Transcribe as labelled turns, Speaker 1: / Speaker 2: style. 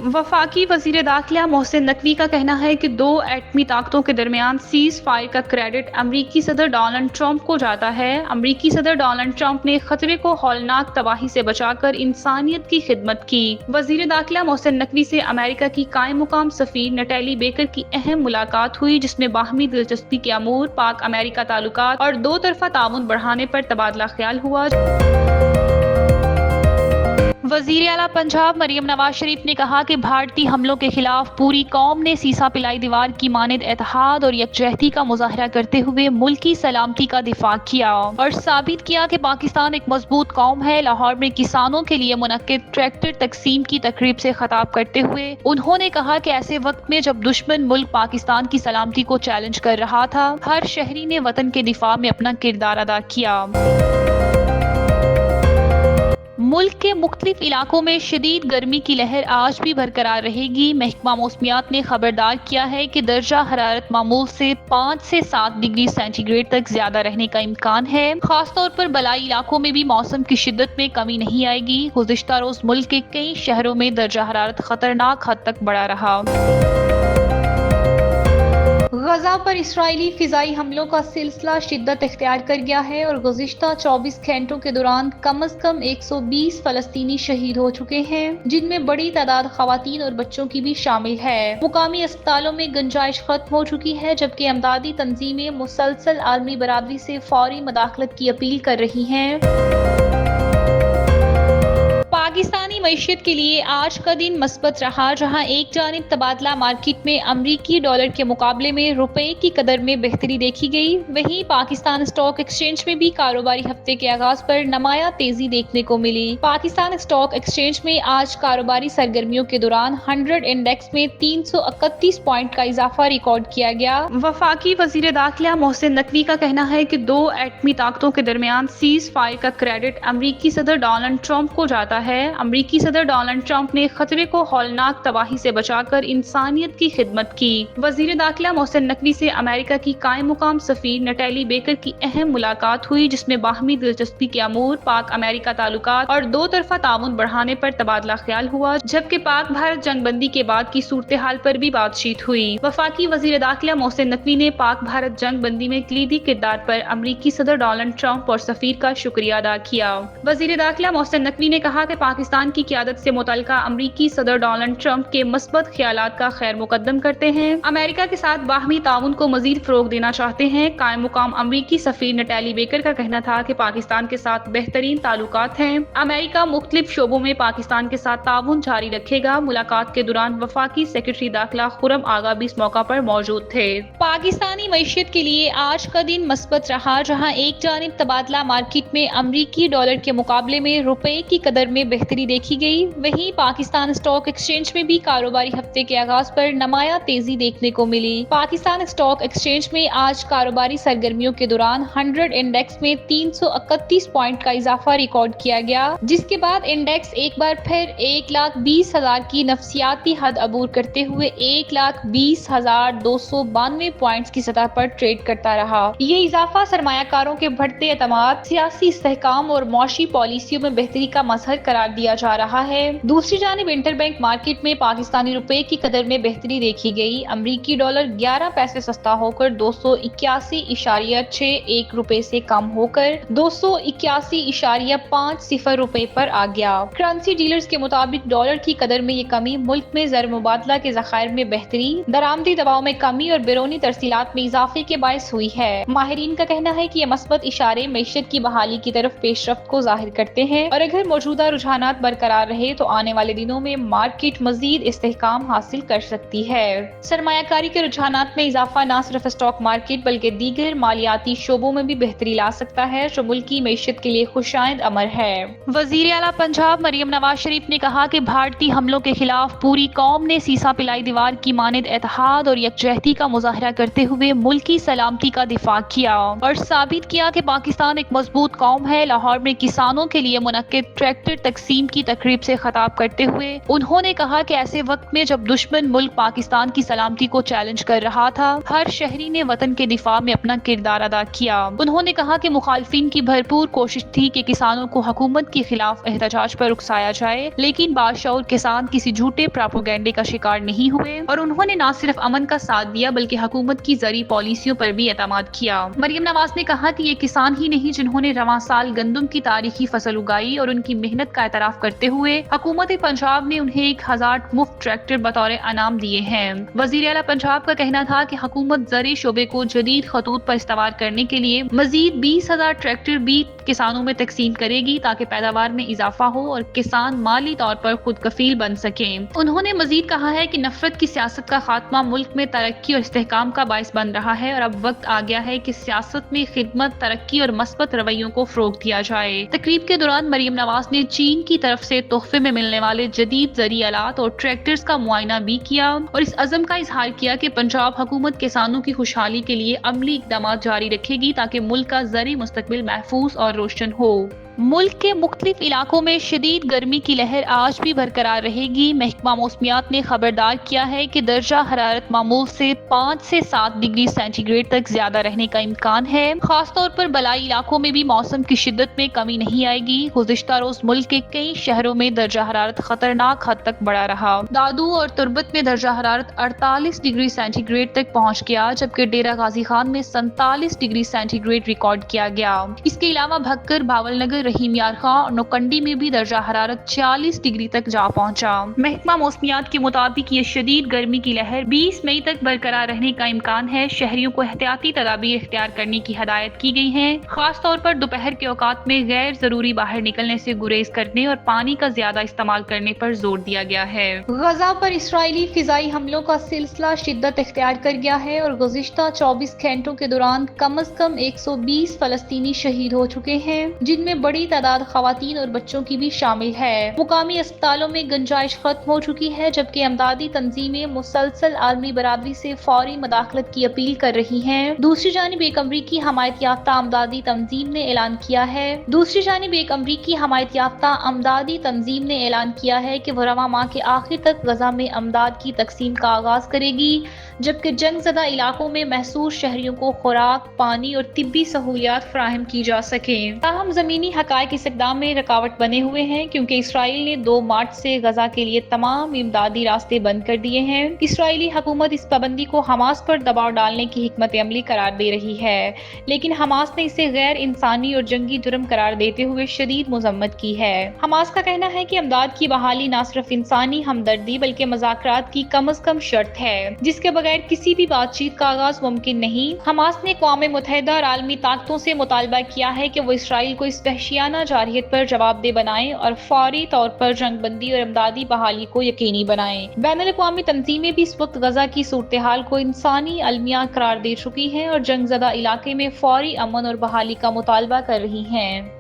Speaker 1: वफाकी वजीर दाखिला मोहसिन नकवी का कहना है कि दो एटमी ताकतों के दरमियान सीज फायर का क्रेडिट अमरीकी सदर डोनाल्ड ट्रंप को जाता है। अमरीकी सदर डोनाल्ड ट्रंप ने खतरे को हौलनाक तबाही से बचाकर इंसानियत की खिदमत की। वजीर दाखिला मोहसिन नकवी से अमेरिका की कायम मुकाम सफीर नटैली बेकर की अहम मुलाकात हुई, जिसमें बाहमी दिलचस्पी के अमूर, पाक अमेरिका ताल्लुकात और दो तरफा ताउन बढ़ाने पर तबादला ख्याल हुआ। वज़ीर आला पंजाब मरियम नवाज शरीफ ने कहा कि भारतीय हमलों के खिलाफ पूरी कौम ने सीसा पिलाई दीवार की मानद इत्तेहाद और यकजहती का मुजाहरा करते हुए मुल्क की सलामती का दिफा किया और साबित किया कि पाकिस्तान एक मजबूत कौम है। लाहौर में किसानों के लिए मुनक्किद ट्रैक्टर तकसीम की तकरीब से खिताब करते हुए उन्होंने कहा कि ऐसे वक्त में जब दुश्मन मुल्क पाकिस्तान की सलामती को चैलेंज कर रहा था, हर शहरी ने वतन के दिफा में अपना किरदार अदा किया। मुल्क के मुख्तलिफ इलाकों में शदीद गर्मी की लहर आज भी बरकरार रहेगी। महकमा मौसमियात ने खबरदार किया है कि दर्जा हरारत मामूल से 5 से 7 डिग्री सेंटीग्रेड तक ज्यादा रहने का इम्कान है। खासतौर पर बलाई इलाकों में भी मौसम की शिद्दत में कमी नहीं आएगी। गुज़िश्ता रोज मुल्क के कई शहरों में दर्जा हरारत खतरनाक हद तक बढ़ा रहा। गजा पर इस्राइली फिजाई हमलों का सिलसिला शिद्दत इख्तियार कर गया है और गुज़िश्ता 24 घंटों के दौरान कम अज कम 120 फलस्तीनी शहीद हो चुके हैं, जिनमें बड़ी तादाद खवातीन और बच्चों की भी शामिल है। मुकामी अस्पतालों में गुंजाइश खत्म हो चुकी है, जबकि अमदादी तंजीमें मुसलसल आलमी बरादरी से फौरी मदाखलत की अपील कर रही हैं। पाकिस्तानी मईशत के लिए आज का दिन मस्बत रहा, जहां एक जानिब तबादला मार्केट में अमरीकी डॉलर के मुकाबले में रुपए की कदर में बेहतरी देखी गई, वहीं पाकिस्तान स्टॉक एक्सचेंज में भी कारोबारी हफ्ते के आगाज पर नुमाया तेजी देखने को मिली। पाकिस्तान स्टॉक एक्सचेंज में आज कारोबारी सरगर्मियों के दौरान 100 इंडेक्स में 331 पॉइंट का इजाफा रिकॉर्ड किया गया। वफाकी वजीर दाखिला मोहसिन नकवी का कहना है कि दो एटमी ताकतों के दरमियान सीज फायर का क्रेडिट अमरीकी सदर डोनाल्ड ट्रंप को जाता है। अमरीकी सदर डोनाल्ड ट्रंप ने खतरे को हौलनाक तबाही से बचाकर इंसानियत की खिदमत की। वजीर दाखिला मोहसिन नकवी से अमेरिका की कायम मुकाम सफीर नटैली बेकर की अहम मुलाकात हुई, जिसमें बाहमी दिलचस्पी के अमूर, पाक अमेरिका ताल्लुकात और दो तरफा ताउन बढ़ाने पर तबादला ख्याल हुआ, जबकि पाक भारत जंगबंदी के बाद की सूरत हाल पर भी बातचीत हुई। वफाकी वजीर दाखिला मोहसिन नकवी ने पाक भारत जंगबंदी में कलीदी किरदार पर अमरीकी सदर डोनाल्ड ट्रंप और सफीर का शुक्रिया अदा किया। वजीर दाखिला मोहसिन नकवी ने कहा कि पाकिस्तान की क़यादत से मुतल्लिका अमरीकी सदर डोनाल्ड ट्रंप के मस्बत ख्यालात का खैर मुकद्दम करते हैं। अमेरिका के साथ बाहमी ताउन को मजीद फरोग देना चाहते हैं। कायम मुकाम अमरीकी सफीर नटैली बेकर का कहना था कि पाकिस्तान के साथ बेहतरीन ताल्लुकात हैं। अमेरिका मुख्तलिफ शोबों में पाकिस्तान के साथ ताउन जारी रखेगा। मुलाकात के दौरान वफाकी सेक्रेटरी दाखिला खुरम आगा भी इस मौका पर मौजूद थे। पाकिस्तानी मईशत के लिए आज का दिन मस्बत रहा, जहाँ एक जानिब तबादला मार्केट में अमरीकी डॉलर के मुकाबले में रुपए की कदर में बेहतरी देखी गई, वहीं पाकिस्तान स्टॉक एक्सचेंज में भी कारोबारी हफ्ते के आगाज पर नुमाया तेजी देखने को मिली। पाकिस्तान स्टॉक एक्सचेंज में आज कारोबारी सरगर्मियों के दौरान 100 इंडेक्स में 331 पॉइंट का इजाफा रिकॉर्ड किया गया, जिसके बाद इंडेक्स एक बार फिर 1,20,000 की नफसियाती हद अबूर करते हुए 1,20,292 पॉइंट्स की सतह पर ट्रेड करता रहा। ये इजाफा सरमायाकारों के बढ़ते एतमाद, सियासी इस्तेहकाम और मौशी पॉलिसियों में बेहतरी का मजहर करार दिया जा रहा है। दूसरी जानिब इंटरबैंक मार्केट में पाकिस्तानी रुपए की कदर में बेहतरी देखी गई। अमरीकी डॉलर 11 पैसे सस्ता होकर 281.61 रुपए से कम होकर 281.50 रुपए पर आ गया। करेंसी डीलर्स के मुताबिक डॉलर की कदर में ये कमी मुल्क में ज़र मुबादला के ज़खायर में बेहतरी, दरामदी दबाव में कमी और बैरूनी तरसीलात में इजाफे के बायस हुई है। माहिरीन का कहना है कि ये मस्बत इशारे मईशत की बहाली की तरफ पेशरफ्त को जाहिर करते हैं और अगर मौजूदा रुझानात बरकरार रहे तो आने वाले दिनों में मार्केट मजीद इस्तेहकाम हासिल कर सकती है। सरमायाकारी के रुझानात में इजाफा न सिर्फ स्टॉक मार्केट बल्कि दीगर मालियाती शोबों में भी बेहतरी ला सकता है, जो मुल्क की मईशत के लिए खुशाइंद अमर है। वजीर आला पंजाब मरियम नवाज शरीफ ने कहा कि भारतीय हमलों के खिलाफ पूरी कौम ने सीसा पिलाई दीवार की मानद इत्तेहाद और यकजहती का मुजाहरा करते हुए मुल्क की सलामती का दिफा किया और साबित किया कि पाकिस्तान एक मजबूत कौम है। लाहौर में किसानों के लिए मुनक्किद ट्रैक्टर तकसीम تقسیم کی تقریب سے خطاب کرتے ہوئے انہوں نے کہا کہ ایسے وقت میں جب دشمن ملک پاکستان کی سلامتی کو چیلنج کر رہا تھا، ہر شہری نے وطن کے دفاع میں اپنا کردار ادا کیا۔ انہوں نے کہا کہ مخالفین کی بھرپور کوشش تھی کہ کسانوں کو حکومت کے خلاف احتجاج پر اکسایا جائے، لیکن باشعور کسان کسی جھوٹے پراپیگنڈے کا شکار نہیں ہوئے اور انہوں نے نہ صرف امن کا ساتھ دیا بلکہ حکومت کی زرعی پالیسیوں پر بھی اعتماد کیا۔ مریم نواز نے کہا کہ یہ کسان ہی نہیں جنہوں نے رواں سال گندم کی تاریخی فصل اگائی اور ان کی محنت کا اعتراف کرتے ہوئے حکومت پنجاب نے انہیں 1000 مفت ٹریکٹر بطور انعام دیے ہیں۔ وزیر اعلیٰ پنجاب کا کہنا تھا کہ حکومت زرعی شعبے کو جدید خطوط پر استوار کرنے کے لیے مزید 20,000 ٹریکٹر بھی کسانوں میں تقسیم کرے گی تاکہ پیداوار میں اضافہ ہو اور کسان مالی طور پر خود کفیل بن سکیں۔ انہوں نے مزید کہا ہے کہ نفرت کی سیاست کا خاتمہ ملک میں ترقی اور استحکام کا باعث بن رہا ہے اور اب وقت آ گیا ہے کہ سیاست میں خدمت، ترقی اور مثبت رویوں کو فروغ دیا جائے۔ تقریب کے دوران مریم نواز نے چین کی طرف سے تحفے میں ملنے والے جدید زرعی آلات اور ٹریکٹرز کا معائنہ بھی کیا اور اس عزم کا اظہار کیا کہ پنجاب حکومت کسانوں کی خوشحالی کے لیے عملی اقدامات جاری رکھے گی تاکہ ملک کا زرعی مستقبل محفوظ اور روشن ہو۔ ملک کے مختلف علاقوں میں شدید گرمی کی لہر آج بھی برقرار رہے گی۔ محکمہ موسمیات نے خبردار کیا ہے کہ درجہ حرارت معمول سے 5 سے 7 ڈگری سینٹی گریڈ تک زیادہ رہنے کا امکان ہے۔ خاص طور پر بالائی علاقوں میں بھی موسم کی شدت میں کمی نہیں آئے گی۔ گزشتہ روز ملک کے کئی شہروں میں درجہ حرارت خطرناک حد تک بڑھا رہا۔ دادو اور تربت میں درجہ حرارت 48 ڈگری سینٹی گریڈ تک پہنچ گیا، جبکہ ڈیرہ غازی خان میں 47 ڈگری سینٹی گریڈ ریکارڈ کیا گیا۔ اس کے علاوہ بھکر، بھاول نگر، رحیم یار خاں اور نوکنڈی میں بھی درجہ حرارت 40 ڈگری تک جا پہنچا۔ محکمہ موسمیات کے مطابق یہ شدید گرمی کی لہر 20 مئی تک برقرار رہنے کا امکان ہے۔ شہریوں کو احتیاطی تدابیر اختیار کرنے کی ہدایت کی گئی ہے۔ خاص طور پر دوپہر کے اوقات میں غیر ضروری باہر نکلنے سے گریز کرنے اور پانی کا زیادہ استعمال کرنے پر زور دیا گیا ہے۔ غزہ پر اسرائیلی فضائی حملوں کا سلسلہ شدت اختیار کر گیا ہے اور گزشتہ 24 گھنٹوں کے دوران کم از کم 120 فلسطینی شہید ہو چکے ہیں، جن میں بڑی تعداد خواتین اور بچوں کی بھی شامل ہے۔ مقامی اسپتالوں میں گنجائش ختم ہو چکی ہے، جبکہ امدادی تنظیمیں مسلسل عالمی برادری سے فوری مداخلت کی اپیل کر رہی ہیں۔ دوسری جانب ایک امریکی حمایت یافتہ امدادی تنظیم نے اعلان کیا ہے کہ وہ رواں ماہ کے آخر تک غزہ میں امداد کی تقسیم کا آغاز کرے گی، جبکہ جنگ زدہ علاقوں میں محصور شہریوں کو خوراک، پانی اور طبی سہولیات فراہم کی جا سکیں۔ تاہم زمینی حقائق اس اقدام میں رکاوٹ بنے ہوئے ہیں، کیونکہ اسرائیل نے 2 مارچ سے غزہ کے لیے تمام امدادی راستے بند کر دیے ہیں۔ اسرائیلی حکومت اس پابندی کو حماس پر دباؤ ڈالنے کی حکمت عملی قرار دے رہی ہے، لیکن حماس نے اسے غیر انسانی اور جنگی جرم قرار دیتے ہوئے شدید مذمت کی ہے۔ حماس کا کہنا ہے کہ امداد کی بحالی نہ صرف انسانی ہمدردی بلکہ مذاکرات کی کم از کم شرط ہے، جس کے بغیر کسی بھی بات چیت کا آغاز ممکن نہیں۔ حماس نے اقوام متحدہ اور عالمی طاقتوں سے مطالبہ کیا ہے کہ وہ اسرائیل کو اس وحشیانہ جارحیت پر جواب دہ بنائیں اور فوری طور پر جنگ بندی اور امدادی بحالی کو یقینی بنائیں۔ بین الاقوامی تنظیمیں بھی اس وقت غزہ کی صورتحال کو انسانی المیہ قرار دے چکی ہیں اور جنگ زدہ علاقے میں فوری امن اور بحالی کا مطالبہ کر رہی ہیں۔